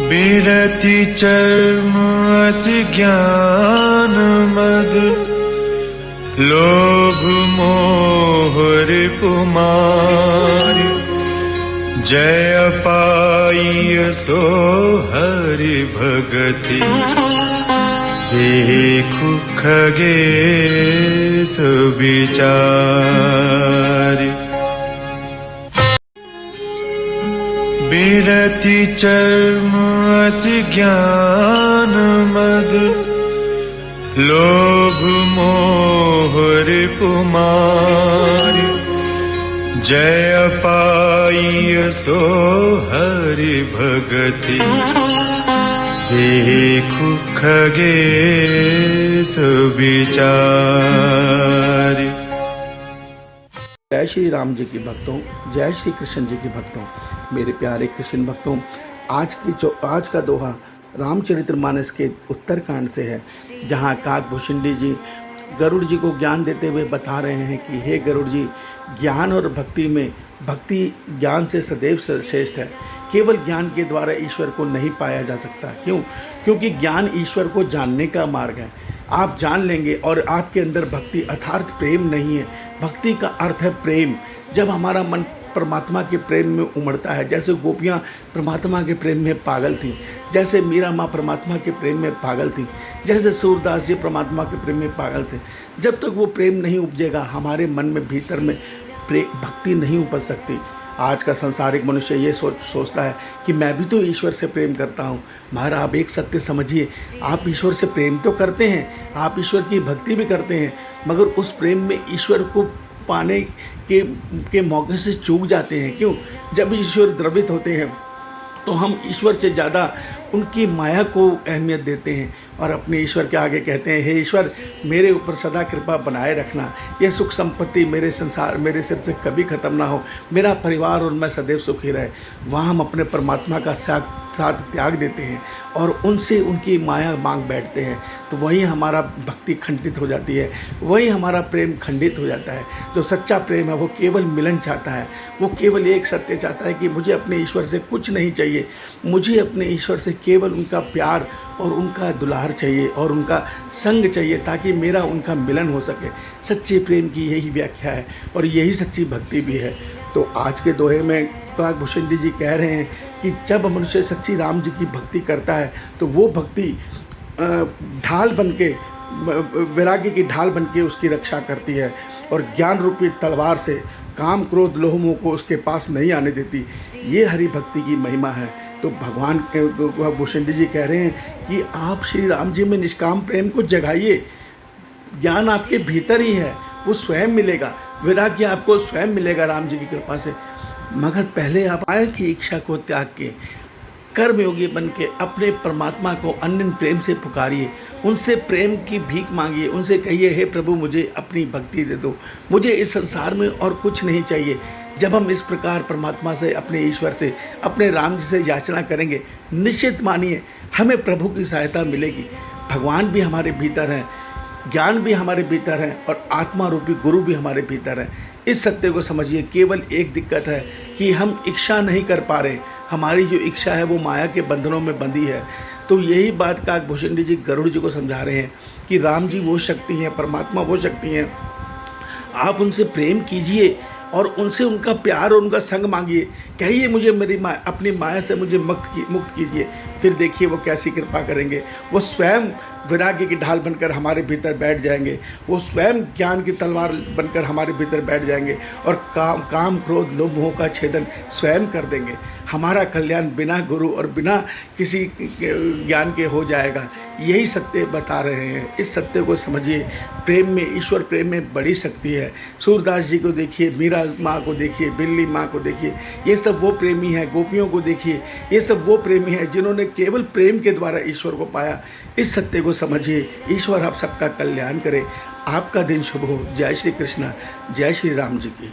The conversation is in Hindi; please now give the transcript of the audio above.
बिरति चर्म असि ज्ञान मद, लोभ मोह रिपुमार। जय पाई सो हरि भगति, देखु खगेश विचार। बिरति चर्म असि ज्ञान मद, लोभ मोह रिपुमार। जय पाई सो हरि भगति, देखु खगेश विचार। जय श्री राम जी की भक्तों, जय श्री कृष्ण जी की भक्तों, मेरे प्यारे कृष्ण भक्तों। आज का दोहा रामचरितमानस के उत्तरकांड से है, जहाँ काकभूषणी जी गरुड़ जी को ज्ञान देते हुए बता रहे हैं कि हे गरुड़ जी, ज्ञान और भक्ति में भक्ति ज्ञान से सदैव श्रेष्ठ है। केवल ज्ञान के द्वारा ईश्वर को नहीं पाया जा सकता। क्यों? क्योंकि ज्ञान ईश्वर को जानने का मार्ग है। आप जान लेंगे और आपके अंदर भक्ति अर्थात प्रेम नहीं है। भक्ति का अर्थ है प्रेम। जब हमारा मन परमात्मा के प्रेम में उमड़ता है, जैसे गोपियाँ परमात्मा के प्रेम में पागल थीं, जैसे मीरा माँ परमात्मा के प्रेम में पागल थी, जैसे सूरदास जी परमात्मा के प्रेम में पागल थे। जब तक वो प्रेम नहीं उपजेगा, हमारे मन में भीतर में भक्ति नहीं उपज सकती। आज का संसारिक मनुष्य ये सोचता है कि मैं भी तो ईश्वर से प्रेम करता हूँ। महाराज, आप एक सत्य समझिए, आप ईश्वर से प्रेम तो करते हैं, आप ईश्वर की भक्ति भी करते हैं, मगर उस प्रेम में ईश्वर को पाने के मौके से चूक जाते हैं। क्यों? जब ईश्वर द्रवित होते हैं तो हम ईश्वर से ज़्यादा उनकी माया को अहमियत देते हैं और अपने ईश्वर के आगे कहते हैं, हे ईश्वर, मेरे ऊपर सदा कृपा बनाए रखना, ये सुख संपत्ति मेरे सिर से कभी ख़त्म ना हो, मेरा परिवार और मैं सदैव सुखी रहे। वहाँ हम अपने परमात्मा का साथ त्याग देते हैं और उनसे उनकी माया मांग बैठते हैं, तो वहीं हमारा भक्ति खंडित हो जाती है, वहीं हमारा प्रेम खंडित हो जाता है। जो सच्चा प्रेम है वो केवल मिलन चाहता है, वो केवल एक सत्य चाहता है कि मुझे अपने ईश्वर से कुछ नहीं चाहिए, मुझे अपने ईश्वर से केवल उनका प्यार और उनका दुलार चाहिए और उनका संग चाहिए, ताकि मेरा उनका मिलन हो सके। सच्चे प्रेम की यही व्याख्या है और यही सच्ची भक्ति भी है। तो आज के दोहे में काकभूषणी जी कह रहे हैं कि जब मनुष्य सच्ची राम जी की भक्ति करता है तो वो भक्ति ढाल बनके, वैराग्य की ढाल बनके उसकी रक्षा करती है और ज्ञान रूपी तलवार से काम क्रोध लोभ मोह को उसके पास नहीं आने देती। ये हरि भक्ति की महिमा है। तो भगवान भूषणी जी कह रहे हैं कि आप श्री राम जी में निष्काम प्रेम को जगाइए। ज्ञान आपके भीतर ही है, वो स्वयं मिलेगा, वैराग्य आपको स्वयं मिलेगा राम जी की कृपा से। मगर पहले आप माया की इच्छा को त्याग के कर्मयोगी बन के अपने परमात्मा को अनन्य प्रेम से पुकारिए, उनसे प्रेम की भीख मांगिए, उनसे कहिए, हे प्रभु, मुझे अपनी भक्ति दे दो, मुझे इस संसार में और कुछ नहीं चाहिए। जब हम इस प्रकार परमात्मा से, अपने ईश्वर से, अपने राम जी से याचना करेंगे, निश्चित मानिए हमें प्रभु की सहायता मिलेगी। भगवान भी हमारे भीतर हैं, ज्ञान भी हमारे भीतर है और आत्मा रूपी गुरु भी हमारे भीतर है। इस सत्य को समझिए। केवल एक दिक्कत है कि हम इच्छा नहीं कर पा रहे, हमारी जो इच्छा है वो माया के बंधनों में बंधी है। तो यही बात काकभूषणी जी गरुड़ जी को समझा रहे हैं कि राम जी वो शक्ति हैं, परमात्मा वो शक्ति हैं, आप उनसे प्रेम कीजिए और उनसे उनका प्यार और उनका संग मांगिए। कहिए, मुझे मेरी अपनी माया से मुझे मुक्त कीजिए। फिर देखिए वो कैसी कृपा करेंगे। वो स्वयं वैराग्य की ढाल बनकर हमारे भीतर बैठ जाएंगे, वो स्वयं ज्ञान की तलवार बनकर हमारे भीतर बैठ जाएंगे और काम क्रोध लोभ मोह का छेदन स्वयं कर देंगे। हमारा कल्याण बिना गुरु और बिना किसी ज्ञान के हो जाएगा। यही सत्य बता रहे हैं। इस सत्य को समझिए। प्रेम में, ईश्वर प्रेम में बड़ी शक्ति है। सूरदास जी को देखिए, मीरा माँ को देखिए, बिल्ली माँ को देखिए, ये सब वो प्रेमी हैं। गोपियों को देखिए, ये सब वो प्रेमी हैं जिन्होंने केवल प्रेम के द्वारा ईश्वर को पाया। इस सत्य को समझिए। ईश्वर आप सबका कल्याण करे। आपका दिन शुभ हो। जय श्री कृष्ण, जय श्री राम जी की।